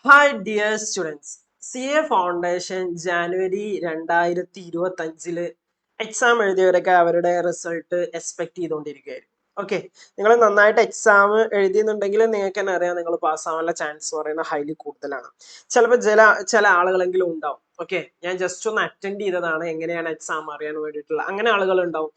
Hi dear students, C A foundation January 2025 exam എഴുതിയവരൊക്കെ അവരുടെ result expect ചെയ്തുകൊണ്ടിരിക്കുകയായിരുന്നു. Okay, നിങ്ങൾ നന്നായിട്ട് എക്സാം എഴുതിയെന്നുണ്ടെങ്കിൽ നിങ്ങൾക്ക് തന്നെ അറിയാം, നിങ്ങൾ പാസ്സാവാനുള്ള ചാൻസ് എന്ന് പറയുന്നത് ഹൈലി കൂടുതലാണ്. ചിലപ്പോൾ ചില ആളുകളെങ്കിലും ഉണ്ടാവും. ഓക്കെ, ഞാൻ ജസ്റ്റ് ഒന്ന് അറ്റൻഡ് ചെയ്തതാണ്, എങ്ങനെയാണ് എക്സാം അറിയാൻ വേണ്ടിയിട്ടുള്ള അങ്ങനെ ആളുകൾ ഉണ്ടാവും.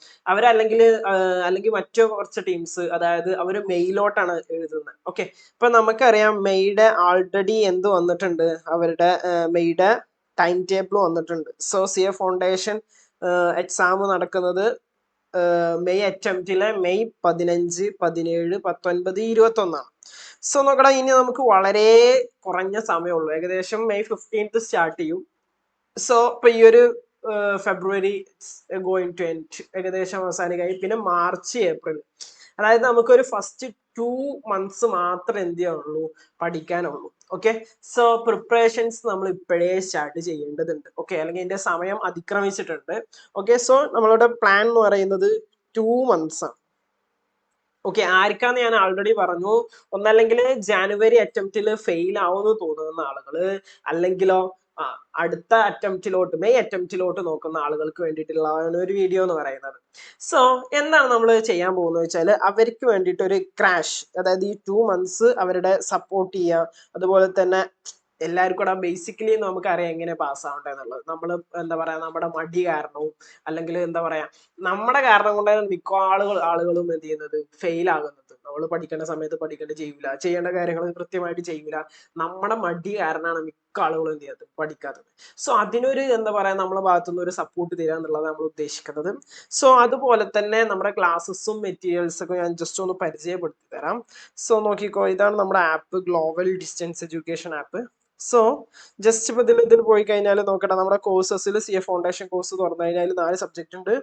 അല്ലെങ്കിൽ മറ്റു കുറച്ച് ടീംസ്, അതായത് അവർ മെയിലോട്ടാണ് എഴുതുന്നത്. ഓക്കെ, ഇപ്പൊ നമുക്കറിയാം മെയ്യുടെ ആൾറെഡി എന്ത് വന്നിട്ടുണ്ട്, അവരുടെ മെയ്യുടെ ടൈം ടേബിൾ വന്നിട്ടുണ്ട്. So C A foundation exam നടക്കുന്നത് മെയ് അറ്റംപ്റ്റിലെ മെയ് 15, 17, 19, 21. സോ നോക്കടാ, ഇനി നമുക്ക് വളരെ കുറഞ്ഞ സമയമുള്ളൂ. ഏകദേശം മെയ് 15 സ്റ്റാർട്ട് ചെയ്യും. സോ ഇപ്പൊ ഈ ഒരു ഫെബ്രുവരി ഗോയിങ് ടു എൻഡ്, ഏകദേശം അവസാനിക്കായി. പിന്നെ മാർച്ച്, ഏപ്രിൽ, അതായത് നമുക്കൊരു ഫസ്റ്റ് 2 months മാത്രമേ എന്ത് ചെയ്യാനുള്ളൂ, പഠിക്കാനുള്ളൂ. ഓക്കെ, സോ പ്രിപ്പറേഷൻസ് നമ്മൾ ഇപ്പോഴേ സ്റ്റാർട്ട് ചെയ്യേണ്ടതുണ്ട്. ഓക്കെ, അല്ലെങ്കിൽ ഇതിന്റെ സമയം അതിക്രമിച്ചിട്ടുണ്ട്. ഓക്കെ, സോ നമ്മളുടെ പ്ലാൻ എന്ന് പറയുന്നത് 2 months ആണ്. ഓക്കെ, ആർക്കാന്ന് ഞാൻ ആൾറെഡി പറഞ്ഞു. ഒന്നല്ലെങ്കിൽ ജാനുവരി അറ്റംപ്റ്റിൽ ഫെയിൽ ആവുമെന്ന് തോന്നുന്ന ആളുകള്, അല്ലെങ്കിലോ അടുത്ത അറ്റംപ്റ്റിലോട്ട്, മെയ് അറ്റംപ്റ്റിലോട്ട് നോക്കുന്ന ആളുകൾക്ക് വേണ്ടിയിട്ടുള്ള ഒരു വീഡിയോ എന്ന് പറയുന്നത്. സോ എന്താണ് നമ്മൾ ചെയ്യാൻ പോകുന്നത് വെച്ചാൽ, അവർക്ക് വേണ്ടിയിട്ട് ഒരു ക്രാഷ്, അതായത് ഈ 2 months അവരുടെ സപ്പോർട്ട് ചെയ്യുക. അതുപോലെ തന്നെ എല്ലാവർക്കും കൂടെ ബേസിക്കലി നമുക്കറിയാം എങ്ങനെ പാസ്സാവട്ടെ എന്നുള്ളത്. നമ്മൾ എന്താ പറയാ, നമ്മുടെ മടി കാരണവും അല്ലെങ്കിൽ എന്താ പറയാ, നമ്മുടെ കാരണം കൊണ്ടാണ് മിക്ക ആളുകളും എന്ത് ചെയ്യുന്നത്, ഫെയിൽ ആകുന്നത്. നമ്മൾ പഠിക്കേണ്ട സമയത്ത് ചെയ്യൂല, ചെയ്യേണ്ട കാര്യങ്ങൾ കൃത്യമായിട്ട് ചെയ്യൂല. നമ്മുടെ മടി കാരണമാണ് മിക്ക ആളുകളും എന്ത് ചെയ്യാത്തത്, പഠിക്കാത്തത്. സോ അതിനൊരു എന്താ പറയാ, നമ്മളെ ഭാഗത്തുനിന്ന് ഒരു സപ്പോർട്ട് തരിക എന്നുള്ളതാണ് നമ്മൾ ഉദ്ദേശിക്കുന്നത്. സോ അതുപോലെ തന്നെ നമ്മുടെ ക്ലാസ്സസും മെറ്റീരിയൽസ് ഒക്കെ ഞാൻ ജസ്റ്റ് ഒന്ന് പരിചയപ്പെടുത്തി തരാം. സോ നോക്കിക്കോ, ഇതാണ് നമ്മുടെ app, global distance education app. So just ഇപ്പൊ ഇതിൽ പോയി കഴിഞ്ഞാൽ നോക്കട്ടെ, നമ്മുടെ കോഴ്സസിൽ സി എ ഫൗണ്ടേഷൻ കോഴ്സ് തുറന്നു കഴിഞ്ഞാൽ 4 സബ്ജക്ട് ഉണ്ട്.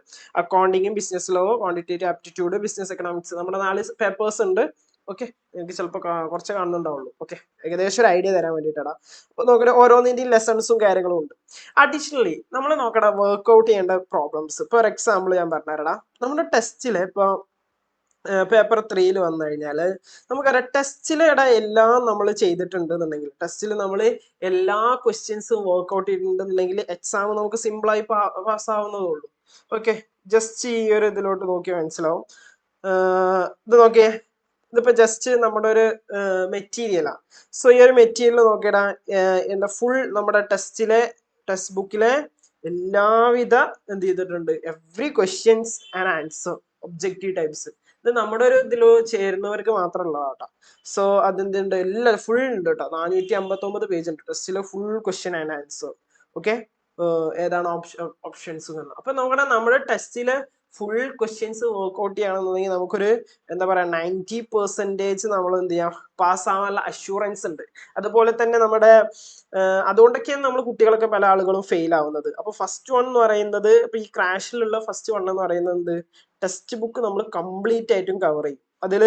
Accounting, business law, quantitative aptitude, business economics, നമ്മുടെ 4 പേപ്പേഴ്സ് ഉണ്ട്. ഓക്കെ, എനിക്ക് ചിലപ്പോൾ കുറച്ച് കാണുന്നുണ്ടാവുള്ളൂ. ഓക്കെ, ഏകദേശം ഒരു ഐഡിയ തരാൻ വേണ്ടിയിട്ടാണ്. അപ്പൊ നോക്കട്ടെ, ഓരോന്നിന്റെയും ലെസൺസും കാര്യങ്ങളും ഉണ്ട്. അഡീഷണലി നമ്മൾ നോക്കട്ടെ വർക്ക്ഔട്ട് ചെയ്യേണ്ട പ്രോബ്ലംസ്. ഫോർ എക്സാമ്പിൾ ഞാൻ പറഞ്ഞുതരടാ, നമ്മുടെ ടെസ്റ്റില് ഇപ്പൊ പേപ്പർ 3 വന്നു കഴിഞ്ഞാൽ നമുക്കറിയാം, ടെസ്റ്റിലിടെ എല്ലാം നമ്മൾ ചെയ്തിട്ടുണ്ടെന്നുണ്ടെങ്കിൽ, ടെസ്റ്റിൽ നമ്മൾ എല്ലാ ക്വസ്റ്റ്യൻസും വർക്ക്ഔട്ട് ചെയ്തിട്ടുണ്ടെന്നുണ്ടെങ്കിൽ എക്സാം നമുക്ക് സിമ്പിളായി പാസ്സാവുന്നതേ ഉള്ളൂ. ഓക്കെ, ജസ്റ്റ് ഈ ഒരു ഇതിലോട്ട് നോക്കിയാൽ മനസ്സിലാവും. ഇത് നോക്കിയേ, ഇതിപ്പോ ജസ്റ്റ് നമ്മുടെ ഒരു മെറ്റീരിയലാണ്. സോ ഈ ഒരു മെറ്റീരിയൽ നോക്കിയടാ, എന്താ ഫുൾ നമ്മുടെ ടെക്സ്റ്റ് ബുക്കിലെ എല്ലാവിധ എന്ത് ചെയ്തിട്ടുണ്ട്, every questions and answer, objective types. ഇത് നമ്മുടെ ഒരു ഇതിൽ ചേരുന്നവർക്ക് മാത്രമല്ല കേട്ടോ. സോ അതെന്തുണ്ട്, എല്ലാം ഫുൾ ഉണ്ട് കേട്ടോ. 459 പേജ് ഉണ്ട് ടെസ്റ്റിലെ full question and answer. Okay, ഏതാണ് ഓപ്ഷൻസ്. അപ്പൊ നമ്മുടെ ടെസ്റ്റിലെ ഫുൾ ക്വസ്റ്റ്യൻസ് വർക്ക്ഔട്ട് ചെയ്യണമെന്നുണ്ടെങ്കിൽ നമുക്കൊരു എന്താ പറയാ 90% നമ്മൾ എന്ത് ചെയ്യാം, പാസ്സാവാനുള്ള അഷുറൻസ് ഉണ്ട്. അതുപോലെ തന്നെ നമ്മുടെ അതുകൊണ്ടൊക്കെയാണ് നമ്മൾ കുട്ടികളൊക്കെ പല ആളുകളും ഫെയിൽ ആവുന്നത്. അപ്പൊ ഫസ്റ്റ് വൺ എന്ന് പറയുന്നത്, ഇപ്പൊ ഈ ക്രാഷിലുള്ള ഫസ്റ്റ് വൺ എന്ന് പറയുന്നത് ടെക്സ്റ്റ് ബുക്ക് നമ്മൾ കംപ്ലീറ്റ് ആയിട്ടും കവർ ചെയ്യും. അതിൽ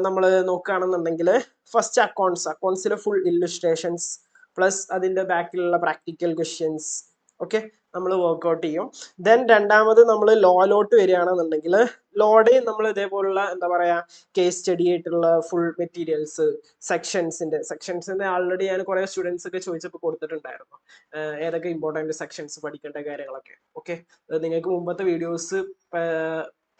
നമ്മൾ നോക്കുകയാണെന്നുണ്ടെങ്കിൽ ഫസ്റ്റ് അക്കൗണ്ട്സിലെ ഫുൾ ഇല്ലുസ്ട്രേഷൻസ് പ്ലസ് അതിന്റെ ബാക്കിലുള്ള പ്രാക്ടിക്കൽ ക്വസ്റ്റ്യൻസ്. ഓക്കെ, നമ്മൾ വർക്ക്ഔട്ട് ചെയ്യും. ദെൻ രണ്ടാമത് നമ്മൾ ലോയിലോട്ട് വരികയാണെന്നുണ്ടെങ്കിൽ ലോഡ് നമ്മൾ ഇതേപോലുള്ള എന്താ പറയാ കേസ് സ്റ്റഡി ആയിട്ടുള്ള ഫുൾ മെറ്റീരിയൽസ്, സെക്ഷൻസിന്റെ ആൾറെഡി ഞാൻ കുറെ സ്റ്റുഡൻസ് ഒക്കെ ചോദിച്ചപ്പോൾ കൊടുത്തിട്ടുണ്ടായിരുന്നു, ഏതൊക്കെ ഇമ്പോർട്ടന്റ് സെക്ഷൻസ് പഠിക്കേണ്ട കാര്യങ്ങളൊക്കെ. ഓക്കെ, നിങ്ങൾക്ക് മുമ്പത്തെ വീഡിയോസ്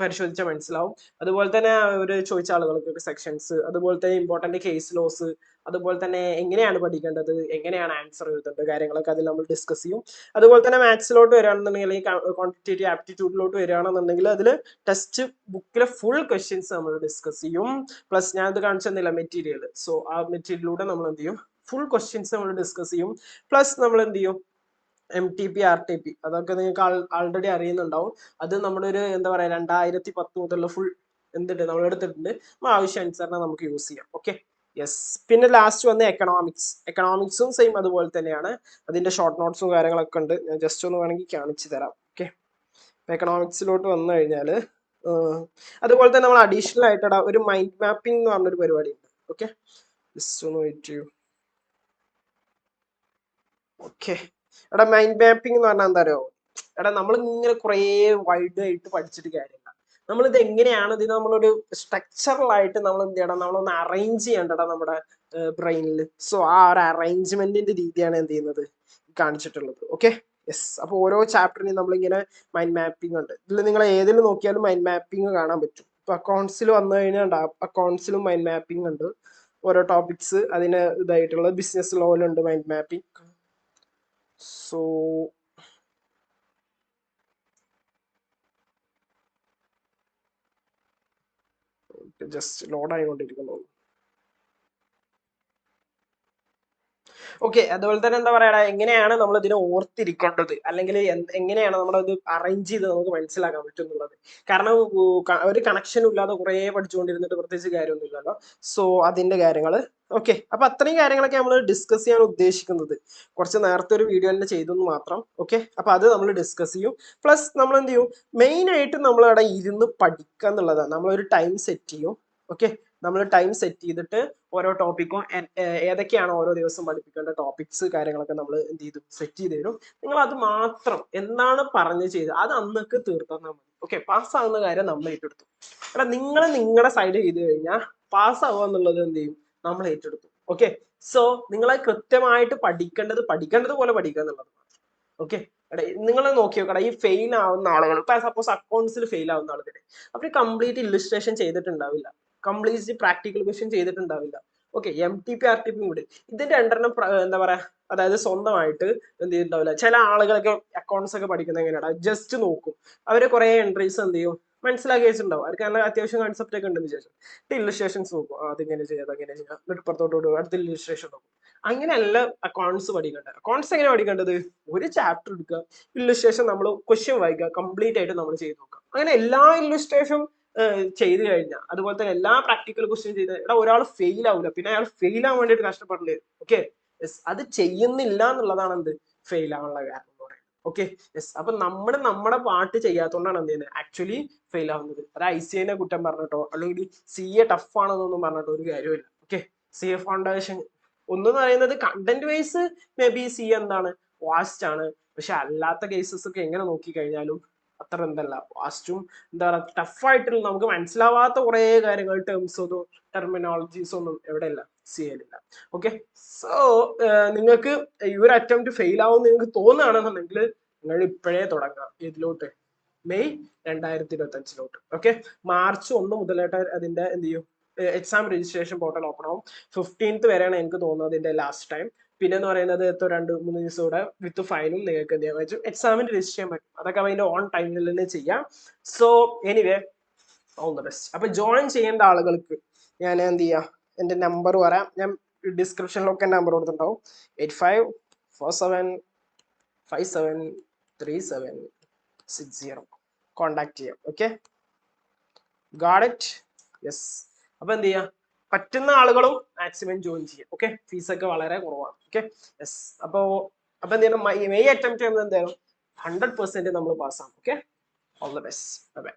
പരിശോധിച്ചാൽ മനസ്സിലാവും. അതുപോലെ തന്നെ ഒരു ചോദിച്ച ആളുകൾക്ക് സെക്ഷൻസ്, അതുപോലെ തന്നെ ഇമ്പോർട്ടന്റ് കേസ് ലോസ്, അതുപോലെ തന്നെ എങ്ങനെയാണ് പഠിക്കേണ്ടത്, എങ്ങനെയാണ് ആൻസർ എഴുതേണ്ടത്, കാര്യങ്ങളൊക്കെ അതിൽ നമ്മൾ ഡിസ്കസ് ചെയ്യും. അതുപോലെ തന്നെ മാത്സിലോട്ട് വരികയാണെന്നുണ്ടെങ്കിൽ, അല്ലെങ്കിൽ ക്വാണ്ടിറ്റേറ്റീവ് ആപ്റ്റിറ്റ്യൂഡിലോട്ട് വരികയാണെന്നുണ്ടെങ്കിൽ അതിൽ ടെക്സ്റ്റ് ബുക്കിലെ ഫുൾ ക്വസ്റ്റ്യൻസ് നമ്മൾ ഡിസ്കസ് ചെയ്യും. പ്ലസ് ഞാൻ ഇത് കാണിച്ചെന്നില്ല മെറ്റീരിയൽ. സോ ആ മെറ്റീരിയലിലൂടെ നമ്മൾ എന്ത് ചെയ്യും, ഫുൾ ക്വസ്റ്റ്യൻസ് നമ്മൾ ഡിസ്കസ് ചെയ്യും. പ്ലസ് നമ്മൾ എന്ത് ചെയ്യും, MTP RTP അതൊക്കെ നിങ്ങൾക്ക് ആൾറെഡി അറിയുന്നുണ്ടാവും. അത് നമ്മുടെ ഒരു എന്താ പറയാ 2010 മുതലുള്ള ഫുൾ എന്തുണ്ട് നമ്മൾ എടുത്തിട്ടുണ്ട്. ആവശ്യാനുസരണം നമുക്ക് യൂസ് ചെയ്യാം. Okay, yes. പിന്നെ ലാസ്റ്റ് വന്ന് എക്കണോമിക്സും സെയിം അതുപോലെ തന്നെയാണ്. അതിന്റെ ഷോർട്ട് നോട്ട്സും കാര്യങ്ങളൊക്കെ ഉണ്ട്. ഞാൻ ജസ്റ്റ് ഒന്ന് വേണമെങ്കിൽ കാണിച്ചു തരാം. ഓക്കെ, എക്കണോമിക്സിലോട്ട് വന്നു കഴിഞ്ഞാൽ അതുപോലെ തന്നെ നമ്മൾ അഡീഷണൽ ആയിട്ട് ഒരു മൈൻഡ് മാപ്പിംഗ് എന്ന് പറഞ്ഞൊരു പരിപാടി ഉണ്ട്. ഓക്കെ, ജസ്റ്റ് ഒന്ന് വെയിറ്റ് ചെയ്യൂ. ഓക്കെ, എടാ മൈൻഡ് മാപ്പിംഗ് എന്ന് പറഞ്ഞാൽ എന്താ അറിയോ, എടാ നമ്മൾ ഇങ്ങനെ കുറേ വൈഡ് ആയിട്ട് പഠിച്ചിട്ട് കാര്യമില്ല. നമ്മൾ ഇത് എങ്ങനെയാണ്, ഇതിന് നമ്മളൊരു സ്ട്രക്ചറലായിട്ട് നമ്മൾ എന്ത് ചെയ്യണം, നമ്മളൊന്ന് അറേഞ്ച് ചെയ്യേണ്ടടാ നമ്മുടെ ബ്രെയിനിൽ. സോ ആ ഒരു അറേഞ്ച്മെന്റിന്റെ രീതിയാണ് എന്ത് ചെയ്യുന്നത് കാണിച്ചിട്ടുള്ളത്. Okay, yes. അപ്പോൾ ഓരോ ചാപ്റ്ററിനും നമ്മളിങ്ങനെ മൈൻഡ് മാപ്പിംഗ് ഉണ്ട്. ഇതിൽ നിങ്ങൾ ഏതിൽ നോക്കിയാലും മൈൻഡ് മാപ്പിംഗ് കാണാൻ പറ്റും. ഇപ്പൊ അക്കൗണ്ട്സിൽ വന്നു കഴിഞ്ഞാൽ അക്കൗണ്ട്സിലും മൈൻഡ് മാപ്പിംഗ് ഉണ്ട്. ഓരോ ടോപ്പിക്സ് അതിന് ഇതായിട്ടുള്ള ബിസിനസ് ലോയിലുണ്ട് mind mapping. So just load ആയിക്കൊണ്ടിരിക്കുന്നു. ഓക്കെ, അതുപോലെ തന്നെ എന്താ പറയാ, എങ്ങനെയാണ് നമ്മൾ ഇതിനെ ഓർത്തിരിക്കേണ്ടത്, അല്ലെങ്കിൽ എങ്ങനെയാണ് നമ്മളത് അറേഞ്ച് ചെയ്ത് നമുക്ക് മനസ്സിലാക്കാൻ പറ്റും എന്നുള്ളത്. കാരണം ഒരു കണക്ഷനും ഇല്ലാതെ കുറെ പഠിച്ചുകൊണ്ടിരുന്നിട്ട് പ്രത്യേകിച്ച് കാര്യമൊന്നുമില്ലല്ലോ. സോ അതിന്റെ കാര്യങ്ങൾ. ഓക്കെ, അപ്പൊ അത്രയും കാര്യങ്ങളൊക്കെ നമ്മൾ ഡിസ്കസ് ചെയ്യാൻ ഉദ്ദേശിക്കുന്നത്. കുറച്ച് നേരത്തെ ഒരു വീഡിയോ തന്നെ ചെയ്തെന്ന് മാത്രം. ഓക്കെ, അപ്പൊ അത് നമ്മൾ ഡിസ്കസ് ചെയ്യും. പ്ലസ് നമ്മൾ എന്ത് ചെയ്യും, മെയിൻ ആയിട്ട് നമ്മൾ അവിടെ ഇരുന്ന് പഠിക്കുക എന്നുള്ളതാണ്. നമ്മളൊരു ടൈം സെറ്റ് ചെയ്യും. ഓക്കെ, നമ്മൾ ടൈം സെറ്റ് ചെയ്തിട്ട് ഓരോ ടോപ്പിക്കും ഏതൊക്കെയാണ് ഓരോ ദിവസം പഠിപ്പിക്കേണ്ട ടോപ്പിക്സ് കാര്യങ്ങളൊക്കെ നമ്മൾ എന്ത് ചെയ്തു സെറ്റ് ചെയ്ത് തരും. നിങ്ങൾ അത് മാത്രം എന്താണ് പറഞ്ഞു ചെയ്ത് അത് അന്നൊക്കെ തീർത്താൽ മതി. ഓക്കെ, പാസ്സാകുന്ന കാര്യം നമ്മൾ ഏറ്റെടുത്തു. കാരണം നിങ്ങൾ നിങ്ങളുടെ സൈഡ് ചെയ്ത് കഴിഞ്ഞാൽ പാസ്സാവുക എന്നുള്ളത് എന്ത് ചെയ്യും, നമ്മൾ ഏറ്റെടുത്തു. ഓക്കെ, സോ നിങ്ങളെ കൃത്യമായിട്ട് പഠിക്കേണ്ടത് പോലെ പഠിക്കുക എന്നുള്ളത്. ഓക്കെ, നിങ്ങൾ നോക്കി നോക്കട, ഈ ഫെയിൽ ആവുന്ന ആളുകൾ, ഇപ്പൊ സപ്പോസ് അക്കൗണ്ട്സിൽ ഫെയിൽ ആവുന്ന ആളുകൾ അവർ കംപ്ലീറ്റ് ഇല്ലുസ്ട്രേഷൻ ചെയ്തിട്ടുണ്ടാവില്ല, കംപ്ലീറ്റ് പ്രാക്ടിക്കൽ ക്വസ്റ്റ്യൻ ചെയ്തിട്ടുണ്ടാവില്ല. ഓക്കെ, MTP RTP കൂടി ഇതിന്റെ രണ്ടെണ്ണം എന്താ പറയാ, അതായത് സ്വന്തമായിട്ട് എന്ത് ചെയ്തിട്ടുണ്ടാവില്ല. ചില ആളുകളൊക്കെ അക്കൗണ്ട്സ് ഒക്കെ പഠിക്കുന്നത് എങ്ങനെയാണ്, ജസ്റ്റ് നോക്കും, അവര് കുറെ എൻട്രീസ് എന്ത് ചെയ്യും മനസ്സിലാക്കി വെച്ചിട്ടുണ്ടാവും. അവർക്ക് നല്ല അത്യാവശ്യം കൺസെപ്റ്റ് ഒക്കെ ഉണ്ടെന്ന് ശേഷം ഇല്ലുസ്ട്രേഷൻസ് നോക്കും, അതിങ്ങനെ ചെയ്യാം അതങ്ങനെ ചെയ്യാം, ഇപ്പുറത്തോട്ട് വിടും, അടുത്ത ഇല്ലുസ്ട്രേഷൻ നോക്കും. അങ്ങനെയല്ല അക്കൗണ്ട്സ് പഠിക്കേണ്ടത്. അക്കൗണ്ട്സ് എങ്ങനെ പഠിക്കേണ്ടത്, ഒരു ചാപ്റ്റർ എടുക്കുക, ഇല്ലുസ്ട്രേഷൻ നമ്മൾ ക്വസ്റ്റ്യൻ വായിക്കുക, കംപ്ലീറ്റ് ആയിട്ട് നമ്മൾ ചെയ്ത് നോക്കുക. അങ്ങനെ എല്ലാ ഇല്ലുസ്ട്രേഷനും ചെയ്ത് കഴിഞ്ഞാൽ, അതുപോലെ തന്നെ എല്ലാ പ്രാക്ടിക്കൽ ക്വസ്റ്റ്യൻ ചെയ്ത് ഇവിടെ ഒരാൾ ഫെയിൽ ആവില്ല, പിന്നെ അയാൾ ഫെയിൽ ആവാൻ വേണ്ടിയിട്ട് കഷ്ടപ്പെടേണ്ടി വരും. ഓക്കെ, അത് ചെയ്യുന്നില്ല എന്നുള്ളതാണ് എന്ത് ഫെയിൽ ആവാനുള്ള കാരണം എന്ന് പറയുന്നത്. ഓക്കെ, അപ്പൊ നമ്മുടെ പാട്ട് ചെയ്യാത്തതുകൊണ്ടാണ് എന്ത് ചെയ്യുന്നത് ആക്ച്വലി ഫെയിൽ ആവുന്നത്. അത് ICAനെ കുറ്റം പറഞ്ഞിട്ടോ അല്ലെങ്കിൽ CA ടഫ് ആണെന്നൊന്നും പറഞ്ഞിട്ടോ ഒരു കാര്യമില്ല. ഓക്കെ, CA ഫൗണ്ടേഷൻ ഒന്നെന്ന് പറയുന്നത് content vice may be CA എന്താണ് വാസ്റ്റ് ആണ്, പക്ഷെ അല്ലാത്ത കേസസ് ഒക്കെ എങ്ങനെ നോക്കി കഴിഞ്ഞാലും അത്ര എന്തല്ല വാസ്റ്റും എന്താ പറയുക ടഫായിട്ടുള്ള നമുക്ക് മനസ്സിലാവാത്ത കുറെ കാര്യങ്ങൾ ടേംസൊന്നും ടെർമിനോളജീസ് ഒന്നും എവിടെയില്ല CAയിലില്ല. ഓക്കെ, സോ നിങ്ങൾക്ക് ഈ ഒരു അറ്റംപ്റ്റ് ഫെയിൽ ആവും നിങ്ങൾക്ക് തോന്നുകയാണെന്നുണ്ടെങ്കിൽ നിങ്ങൾ ഇപ്പോഴേ തുടങ്ങാം. ഇതിലോട്ട് മെയ് 2025 ഓക്കെ, മാർച്ച് 1 മുതലായിട്ട് അതിന്റെ എന്ത് ചെയ്യും എക്സാം രജിസ്ട്രേഷൻ പോർട്ടൽ ഓപ്പൺ ആവും. 15th വരെയാണ് എനിക്ക് തോന്നുന്നത് അതിന്റെ ലാസ്റ്റ് ടൈം. പിന്നെ എന്ന് പറയുന്നത് 2-3 ദിവസം കൂടെ വിത്ത് ഫൈനും നിങ്ങൾക്ക് എന്ത് ചെയ്യാൻ പറ്റും, എക്സാമിന് രജിസ്റ്റർ ചെയ്യാൻ പറ്റും. അതൊക്കെ അതിന്റെ ഓൺ ടൈമിൽ തന്നെ ചെയ്യാം. So anyway, all the best. അപ്പൊ ജോയിൻ ചെയ്യേണ്ട ആളുകൾക്ക് ഞാൻ എന്ത് ചെയ്യാം, എന്റെ നമ്പർ പറയാം, ഞാൻ ഡിസ്ക്രിപ്ഷനിലൊക്കെ നമ്പർ കൊടുത്തിട്ടുണ്ടാവും. 8547573760 കോണ്ടാക്ട് ചെയ്യാം. Okay, got it? യെസ്. അപ്പൊ എന്ത് ചെയ്യാം, പറ്റുന്ന ആളുകളും മാക്സിമം ജോയിൻ ചെയ്യാം. ഓക്കെ, ഫീസൊക്കെ വളരെ കുറവാണ്. Okay, yes. അപ്പൊ എന്ത് ചെയ്യണം, മെയ് അറ്റംപ്റ്റ് ചെയ്യുന്നത് എന്തായാലും 100% നമ്മൾ പാസ്സാകും. Okay, all the best. By.